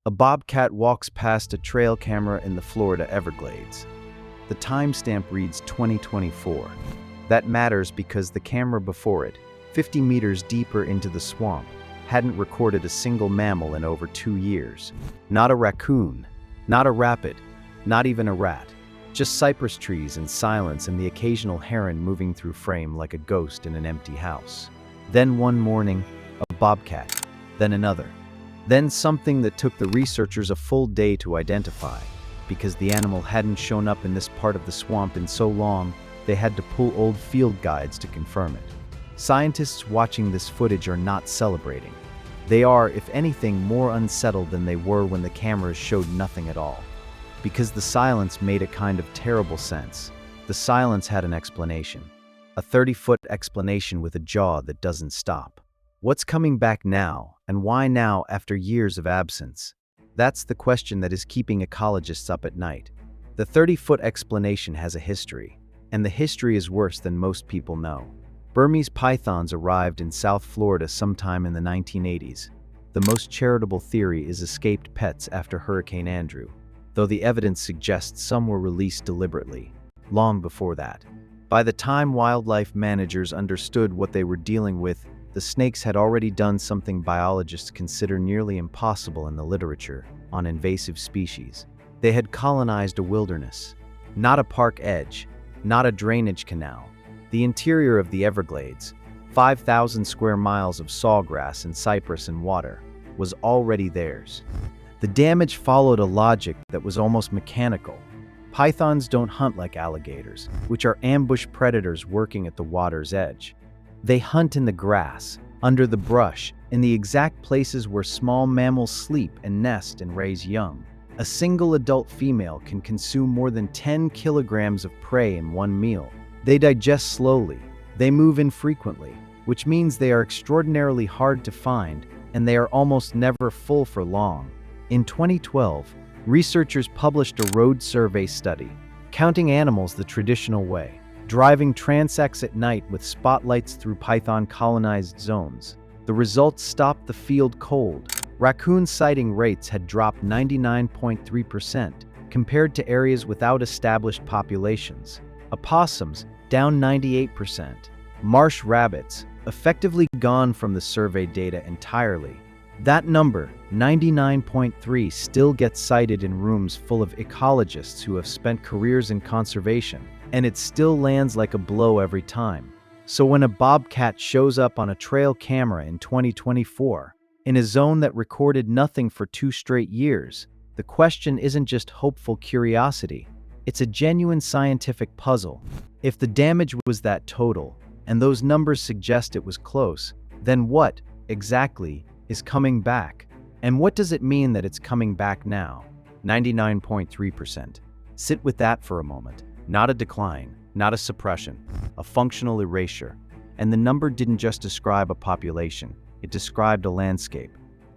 A bobcat walks past a trail camera in the Florida Everglades. The timestamp reads 2024. That matters because the camera before it, 50 meters deeper into the swamp, hadn't recorded a single mammal in over 2 years. Not a raccoon, not a rabbit, not even a rat. Just cypress trees and silence and the occasional heron moving through frame like a ghost in an empty house. Then one morning, a bobcat, then another. Then something that took the researchers a full day to identify. Because the animal hadn't shown up in this part of the swamp in so long, they had to pull old field guides to confirm it. Scientists watching this footage are not celebrating. They are, if anything, more unsettled than they were when the cameras showed nothing at all. Because the silence made a kind of terrible sense. The silence had an explanation. A 30-foot explanation with a jaw that doesn't stop. What's coming back now, and why now after years of absence? That's the question that is keeping ecologists up at night. The 30-foot explanation has a history, and the history is worse than most people know. Burmese pythons arrived in South Florida sometime in the 1980s. The most charitable theory is escaped pets after Hurricane Andrew, though the evidence suggests some were released deliberately, long before that. By the time wildlife managers understood what they were dealing with, the snakes had already done something biologists consider nearly impossible in the literature on invasive species. They had colonized a wilderness, not a park edge, not a drainage canal. The interior of the Everglades, 5,000 square miles of sawgrass and cypress and water, was already theirs. The damage followed a logic that was almost mechanical. Pythons don't hunt like alligators, which are ambush predators working at the water's edge. They hunt in the grass, under the brush, in the exact places where small mammals sleep and nest and raise young. A single adult female can consume more than 10 kilograms of prey in one meal. They digest slowly. They move infrequently, which means they are extraordinarily hard to find, and they are almost never full for long. In 2012, researchers published a road survey study, counting animals the traditional way, driving transects at night with spotlights through python-colonized zones. The results stopped the field cold. Raccoon sighting rates had dropped 99.3% compared to areas without established populations. Opossums, down 98%. Marsh rabbits, effectively gone from the survey data entirely. That number, 99.3, still gets cited in rooms full of ecologists who have spent careers in conservation, and it still lands like a blow every time. So when a bobcat shows up on a trail camera in 2024, in a zone that recorded nothing for 2 straight years, the question isn't just hopeful curiosity, it's a genuine scientific puzzle. If the damage was that total, and those numbers suggest it was close, then what, exactly, is coming back? And what does it mean that it's coming back now? 99.3%. Sit with that for a moment. Not a decline, not a suppression, a functional erasure. And the number didn't just describe a population, it described a landscape.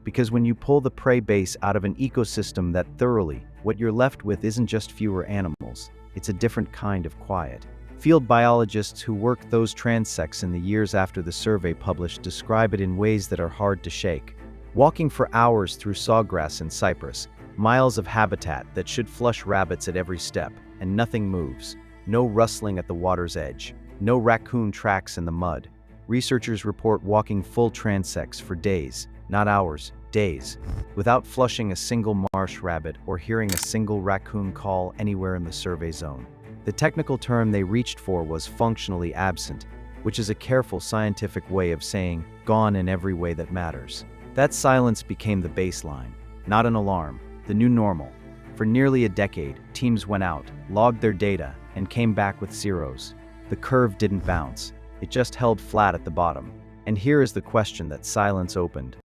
Because when you pull the prey base out of an ecosystem that thoroughly, what you're left with isn't just fewer animals, it's a different kind of quiet. Field biologists who worked those transects in the years after the survey published describe it in ways that are hard to shake. Walking for hours through sawgrass and cypress, miles of habitat that should flush rabbits at every step, and nothing moves. No rustling at the water's edge. No raccoon tracks in the mud. Researchers report walking full transects for days, not hours, days, without flushing a single marsh rabbit or hearing a single raccoon call anywhere in the survey zone. The technical term they reached for was functionally absent, which is a careful scientific way of saying gone in every way that matters. That silence became the baseline, not an alarm, the new normal. For nearly a decade, teams went out, logged their data, and came back with zeros. The curve didn't bounce, it just held flat at the bottom. And here is the question that silence opened,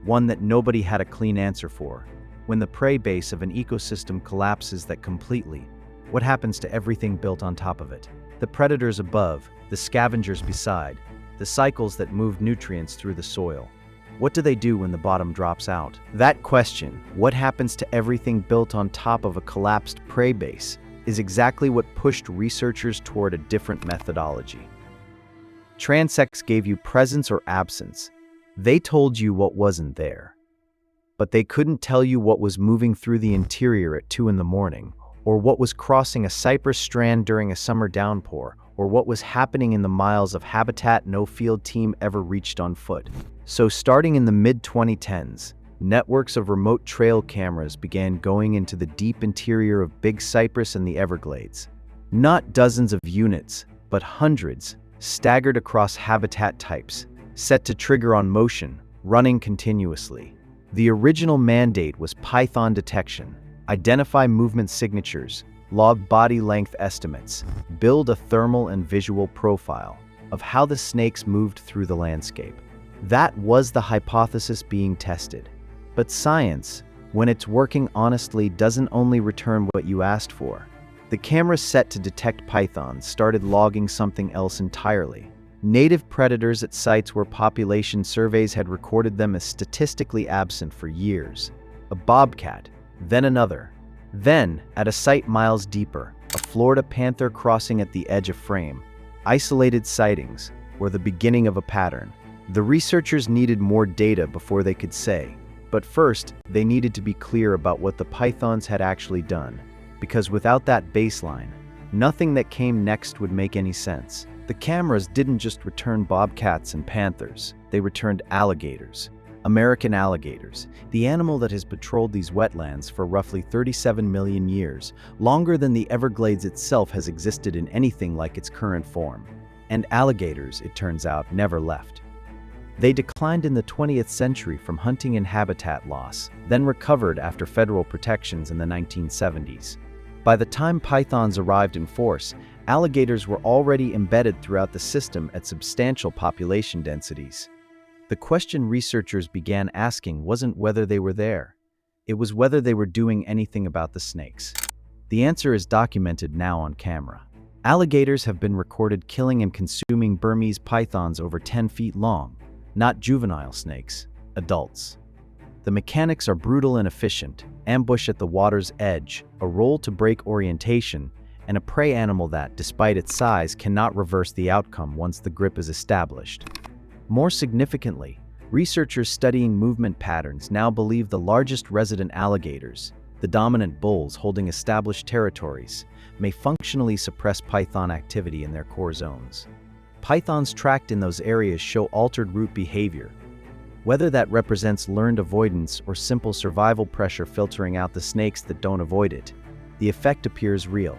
one that nobody had a clean answer for. When the prey base of an ecosystem collapses that completely, what happens to everything built on top of it? The predators above, the scavengers beside, the cycles that move nutrients through the soil. What do they do when the bottom drops out? That question, what happens to everything built on top of a collapsed prey base, is exactly what pushed researchers toward a different methodology. Transects gave you presence or absence. They told you what wasn't there. but they couldn't tell you what was moving through the interior at 2 in the morning, or what was crossing a cypress strand during a summer downpour, or what was happening in the miles of habitat no field team ever reached on foot. So starting in the mid-2010s, networks of remote trail cameras began going into the deep interior of Big Cypress and the Everglades. Not dozens of units, but hundreds, staggered across habitat types, set to trigger on motion, running continuously. The original mandate was python detection, identify movement signatures, log body length estimates, build a thermal and visual profile of how the snakes moved through the landscape. That was the hypothesis being tested. But science, when it's working honestly, doesn't only return what you asked for. The camera set to detect pythons started logging something else entirely. Native predators at sites where population surveys had recorded them as statistically absent for years. A bobcat, then another. Then, at a site miles deeper, a Florida panther crossing at the edge of frame. Isolated sightings were the beginning of a pattern. The researchers needed more data before they could say. But first, they needed to be clear about what the pythons had actually done. Because without that baseline, nothing that came next would make any sense. The cameras didn't just return bobcats and panthers, they returned alligators. American alligators, the animal that has patrolled these wetlands for roughly 37 million years, longer than the Everglades itself has existed in anything like its current form. And alligators, it turns out, never left. They declined in the 20th century from hunting and habitat loss, then recovered after federal protections in the 1970s. By the time pythons arrived in force, alligators were already embedded throughout the system at substantial population densities. The question researchers began asking wasn't whether they were there. It was whether they were doing anything about the snakes. The answer is documented now on camera. Alligators have been recorded killing and consuming Burmese pythons over 10 feet long, not juvenile snakes, adults. The mechanics are brutal and efficient: ambush at the water's edge, a roll to break orientation, and a prey animal that, despite its size, cannot reverse the outcome once the grip is established. More significantly, researchers studying movement patterns now believe the largest resident alligators, the dominant bulls holding established territories, may functionally suppress python activity in their core zones. Pythons tracked in those areas show altered route behavior. Whether that represents learned avoidance or simple survival pressure filtering out the snakes that don't avoid it, the effect appears real.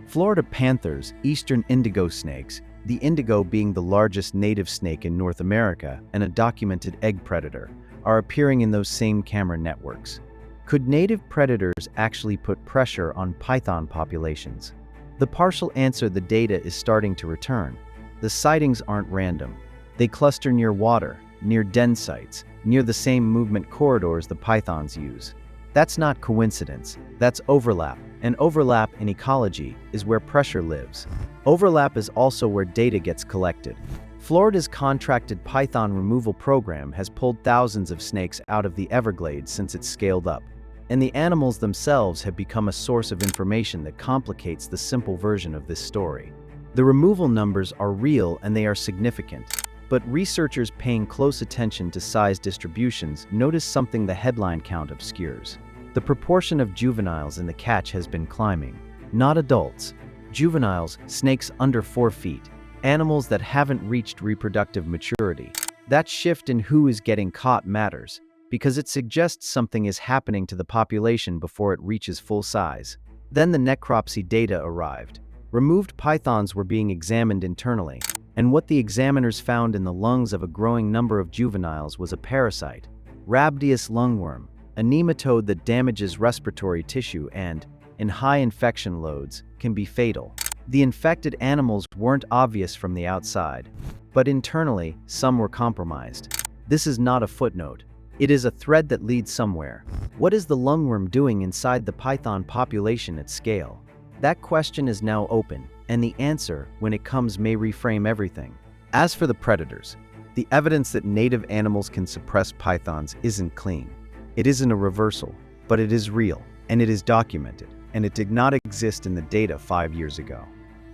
Florida panthers, eastern indigo snakes, the indigo being the largest native snake in North America and a documented egg predator, are appearing in those same camera networks. Could native predators actually put pressure on python populations? The partial answer: the data is starting to return. The sightings aren't random. They cluster near water, near den sites, near the same movement corridors the pythons use. That's not coincidence, that's overlap. And overlap in ecology is where pressure lives. Overlap is also where data gets collected. Florida's contracted python removal program has pulled thousands of snakes out of the Everglades since it scaled up. And the animals themselves have become a source of information that complicates the simple version of this story. The removal numbers are real and they are significant. But researchers paying close attention to size distributions notice something the headline count obscures. The proportion of juveniles in the catch has been climbing. Not adults. Juveniles, snakes under 4 feet, animals that haven't reached reproductive maturity. That shift in who is getting caught matters, because it suggests something is happening to the population before it reaches full size. Then the necropsy data arrived. Removed pythons were being examined internally, and what the examiners found in the lungs of a growing number of juveniles was a parasite, Rhabdius lungworm, a nematode that damages respiratory tissue and, in high infection loads, can be fatal. The infected animals weren't obvious from the outside, but internally, some were compromised. This is not a footnote. It is a thread that leads somewhere. What is the lungworm doing inside the python population at scale? That question is now open, and the answer, when it comes, may reframe everything. As for the predators, the evidence that native animals can suppress pythons isn't clean. It isn't a reversal, but it is real, and it is documented, and it did not exist in the data 5 years ago.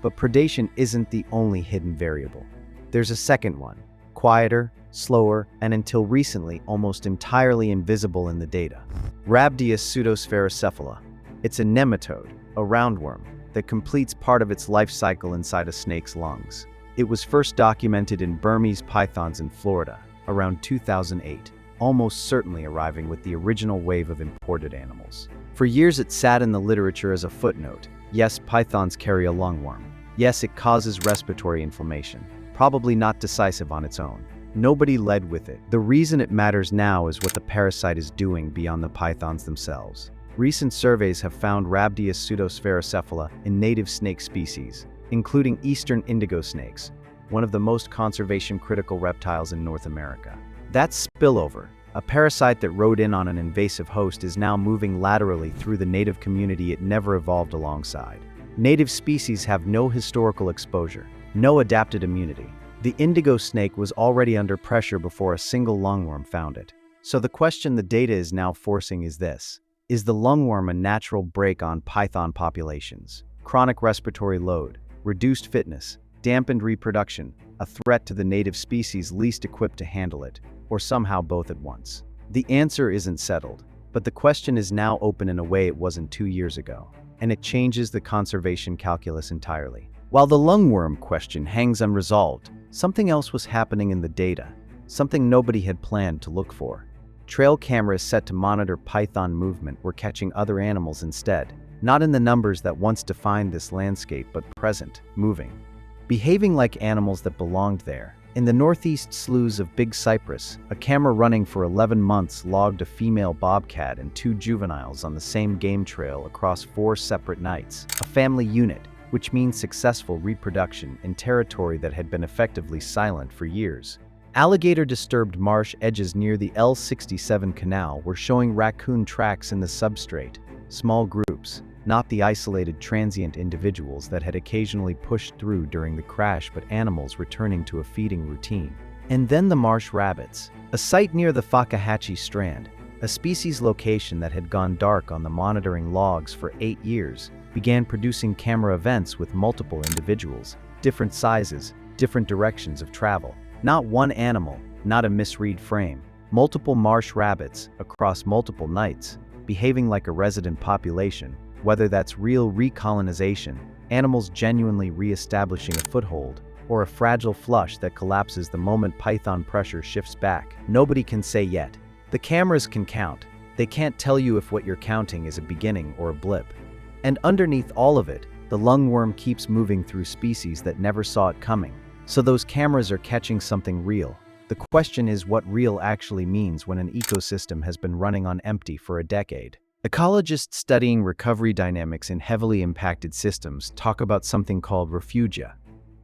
But predation isn't the only hidden variable. There's a second one: quieter, slower, and until recently almost entirely invisible in the data. Rhabdia pseudospherocephala. It's a nematode, a roundworm, that completes part of its life cycle inside a snake's lungs. It was first documented in Burmese pythons in Florida around 2008, almost certainly arriving with the original wave of imported animals. For years it sat in the literature as a footnote. Yes, pythons carry a lungworm. Yes, it causes respiratory inflammation. Probably not decisive on its own. Nobody led with it. The reason it matters now is what the parasite is doing beyond the pythons themselves. Recent surveys have found Rhabdia pseudospherocephala in native snake species, including eastern indigo snakes, one of the most conservation-critical reptiles in North America. That spillover, a parasite that rode in on an invasive host, is now moving laterally through the native community it never evolved alongside. Native species have no historical exposure, no adapted immunity. The indigo snake was already under pressure before a single lungworm found it. So the question the data is now forcing is this: is the lungworm a natural brake on python populations? Chronic respiratory load, reduced fitness, dampened reproduction, a threat to the native species least equipped to handle it, or somehow both at once? The answer isn't settled, but the question is now open in a way it wasn't 2 years ago, and it changes the conservation calculus entirely. While the lungworm question hangs unresolved, something else was happening in the data, something nobody had planned to look for. Trail cameras set to monitor python movement were catching other animals instead, not in the numbers that once defined this landscape but present, moving, behaving like animals that belonged there. In the northeast sloughs of Big Cypress, a camera running for 11 months logged a female bobcat and 2 juveniles on the same game trail across 4 separate nights, a family unit, which means successful reproduction in territory that had been effectively silent for years. Alligator-disturbed marsh edges near the L67 canal were showing raccoon tracks in the substrate, small groups, not the isolated transient individuals that had occasionally pushed through during the crash, but animals returning to a feeding routine. And then the marsh rabbits, a site near the Fakahatchee Strand, a species location that had gone dark on the monitoring logs for 8 years, began producing camera events with multiple individuals, different sizes, different directions of travel. Not one animal, not a misread frame. Multiple marsh rabbits across multiple nights, behaving like a resident population, whether that's real recolonization, animals genuinely re-establishing a foothold, or a fragile flush that collapses the moment python pressure shifts back. Nobody can say yet. The cameras can count. They can't tell you if what you're counting is a beginning or a blip. And underneath all of it, the lungworm keeps moving through species that never saw it coming. So those cameras are catching something real. The question is what real actually means when an ecosystem has been running on empty for a decade. Ecologists studying recovery dynamics in heavily impacted systems talk about something called refugia,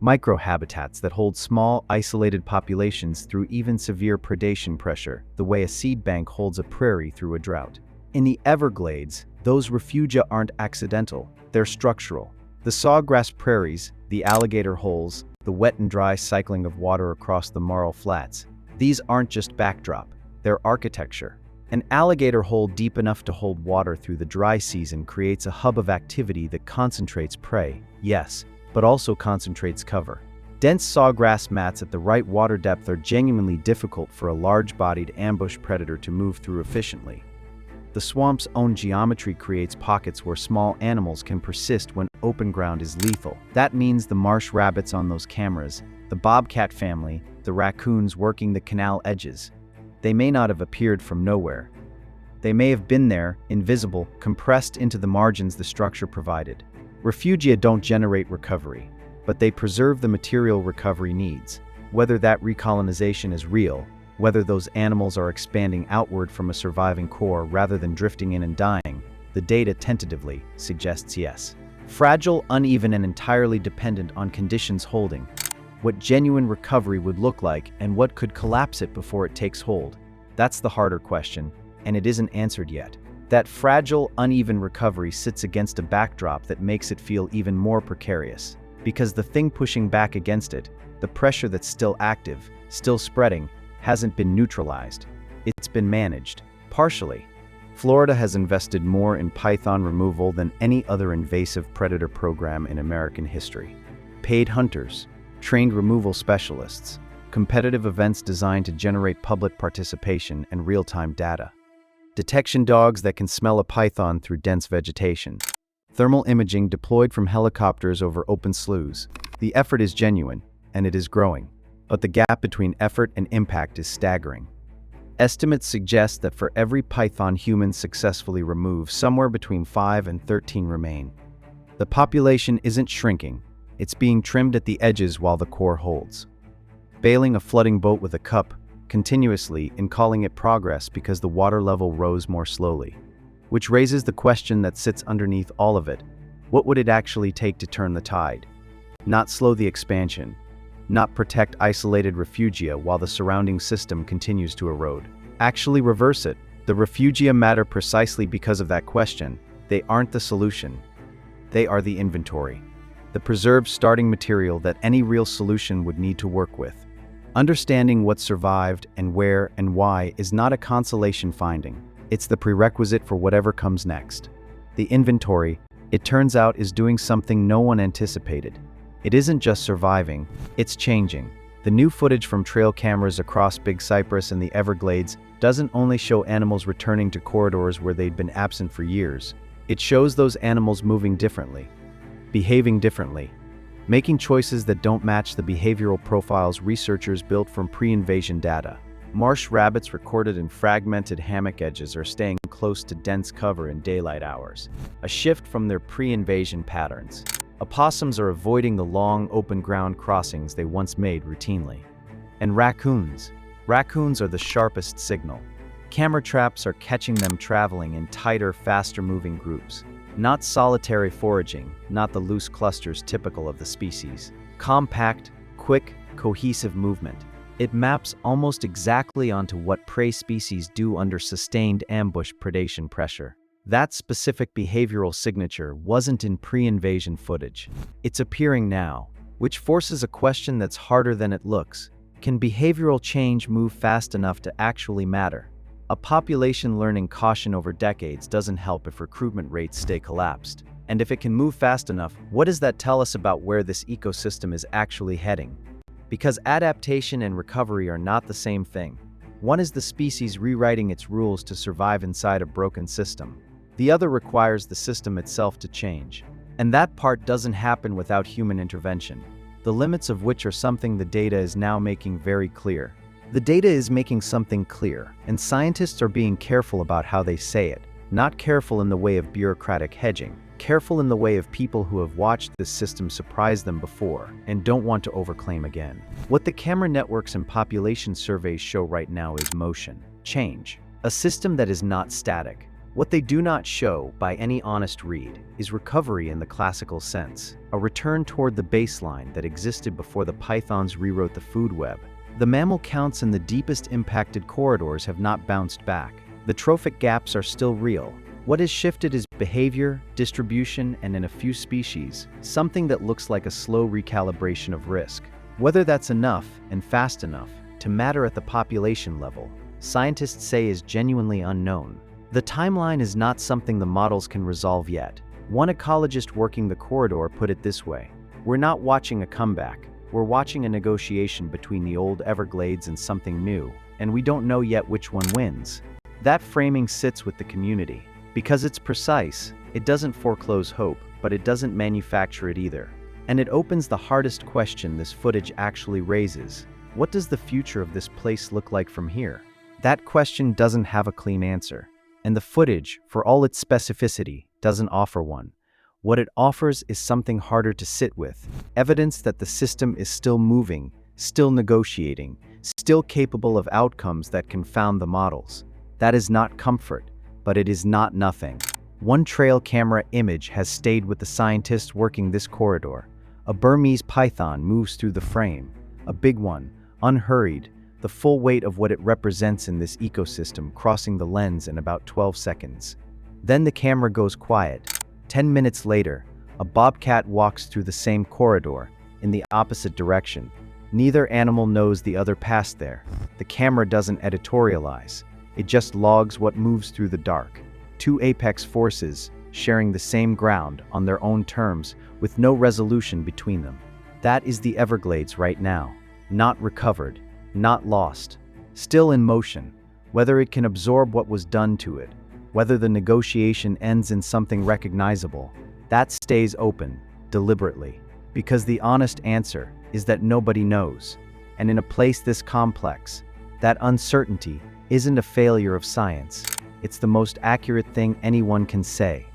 microhabitats that hold small, isolated populations through even severe predation pressure, the way a seed bank holds a prairie through a drought. In the Everglades, those refugia aren't accidental, they're structural. The sawgrass prairies, the alligator holes, the wet and dry cycling of water across the marl flats, these aren't just backdrop, they're architecture. An alligator hole deep enough to hold water through the dry season creates a hub of activity that concentrates prey, yes, but also concentrates cover. Dense sawgrass mats at the right water depth are genuinely difficult for a large-bodied ambush predator to move through efficiently. The swamp's own geometry creates pockets where small animals can persist when open ground is lethal. That means the marsh rabbits on those cameras, the bobcat family, the raccoons working the canal edges, they may not have appeared from nowhere. They may have been there, invisible, compressed into the margins the structure provided. Refugia don't generate recovery, but they preserve the material recovery needs. Whether that recolonization is real, whether those animals are expanding outward from a surviving core rather than drifting in and dying, the data tentatively suggests yes. Fragile, uneven, and entirely dependent on conditions holding, what genuine recovery would look like and what could collapse it before it takes hold. That's the harder question, and it isn't answered yet. That fragile, uneven recovery sits against a backdrop that makes it feel even more precarious, because the thing pushing back against it, the pressure that's still active, still spreading, hasn't been neutralized. It's been managed, partially. Florida has invested more in python removal than any other invasive predator program in American history. Paid hunters, trained removal specialists, competitive events designed to generate public participation and real-time data. Detection dogs that can smell a python through dense vegetation. Thermal imaging deployed from helicopters over open sloughs. The effort is genuine, and it is growing, but the gap between effort and impact is staggering. Estimates suggest that for every python humans successfully remove, somewhere between 5 and 13 remain. The population isn't shrinking, it's being trimmed at the edges while the core holds. Bailing a flooding boat with a cup continuously and calling it progress because the water level rose more slowly. Which raises the question that sits underneath all of it. What would it actually take to turn the tide? Not slow the expansion, not protect isolated refugia while the surrounding system continues to erode. Actually reverse it. The refugia matter precisely because of that question. They aren't the solution. They are the inventory. The preserved starting material that any real solution would need to work with. Understanding what survived and where and why is not a consolation finding. It's the prerequisite for whatever comes next. The inventory, it turns out, is doing something no one anticipated. It isn't just surviving, it's changing. The new footage from trail cameras across Big Cypress and the Everglades doesn't only show animals returning to corridors where they'd been absent for years. It shows those animals moving differently, behaving differently, making choices that don't match the behavioral profiles researchers built from pre-invasion data. Marsh rabbits recorded in fragmented hammock edges are staying close to dense cover in daylight hours, a shift from their pre-invasion patterns. Opossums are avoiding the long, open ground crossings they once made routinely. And raccoons. Raccoons are the sharpest signal. Camera traps are catching them traveling in tighter, faster-moving groups. Not solitary foraging, not the loose clusters typical of the species. Compact, quick, cohesive movement. It maps almost exactly onto what prey species do under sustained ambush predation pressure. That specific behavioral signature wasn't in pre-invasion footage. It's appearing now, which forces a question that's harder than it looks. Can behavioral change move fast enough to actually matter? A population learning caution over decades doesn't help if recruitment rates stay collapsed. And if it can move fast enough, what does that tell us about where this ecosystem is actually heading? Because adaptation and recovery are not the same thing. One is the species rewriting its rules to survive inside a broken system. The other requires the system itself to change. And that part doesn't happen without human intervention, the limits of which are something the data is now making very clear. The data is making something clear, and scientists are being careful about how they say it. Not careful in the way of bureaucratic hedging, careful in the way of people who have watched this system surprise them before and don't want to overclaim again. What the camera networks and population surveys show right now is motion, change, a system that is not static. What they do not show, by any honest read, is recovery in the classical sense, a return toward the baseline that existed before the pythons rewrote the food web. The mammal counts in the deepest impacted corridors have not bounced back. The trophic gaps are still real. What has shifted is behavior, distribution, and in a few species, something that looks like a slow recalibration of risk. Whether that's enough and fast enough to matter at the population level, scientists say is genuinely unknown. The timeline is not something the models can resolve yet. One ecologist working the corridor put it this way: "We're not watching a comeback. We're watching a negotiation between the old Everglades and something new, and we don't know yet which one wins." That framing sits with the community. Because it's precise, it doesn't foreclose hope, but it doesn't manufacture it either. And it opens the hardest question this footage actually raises. What does the future of this place look like from here? That question doesn't have a clean answer. And the footage, for all its specificity, doesn't offer one. What it offers is something harder to sit with. Evidence that the system is still moving, still negotiating, still capable of outcomes that confound the models. That is not comfort, but it is not nothing. One trail camera image has stayed with the scientists working this corridor. A Burmese python moves through the frame. A big one, unhurried, the full weight of what it represents in this ecosystem crossing the lens in about 12 seconds. Then the camera goes quiet. 10 minutes later, a bobcat walks through the same corridor, in the opposite direction. Neither animal knows the other passed there. The camera doesn't editorialize. It just logs what moves through the dark. Two apex forces, sharing the same ground on their own terms, with no resolution between them. That is the Everglades right now. not recovered, not lost, still in motion, whether it can absorb what was done to it, whether the negotiation ends in something recognizable, that stays open, deliberately, because the honest answer is that nobody knows. And in a place this complex, that uncertainty isn't a failure of science, it's the most accurate thing anyone can say.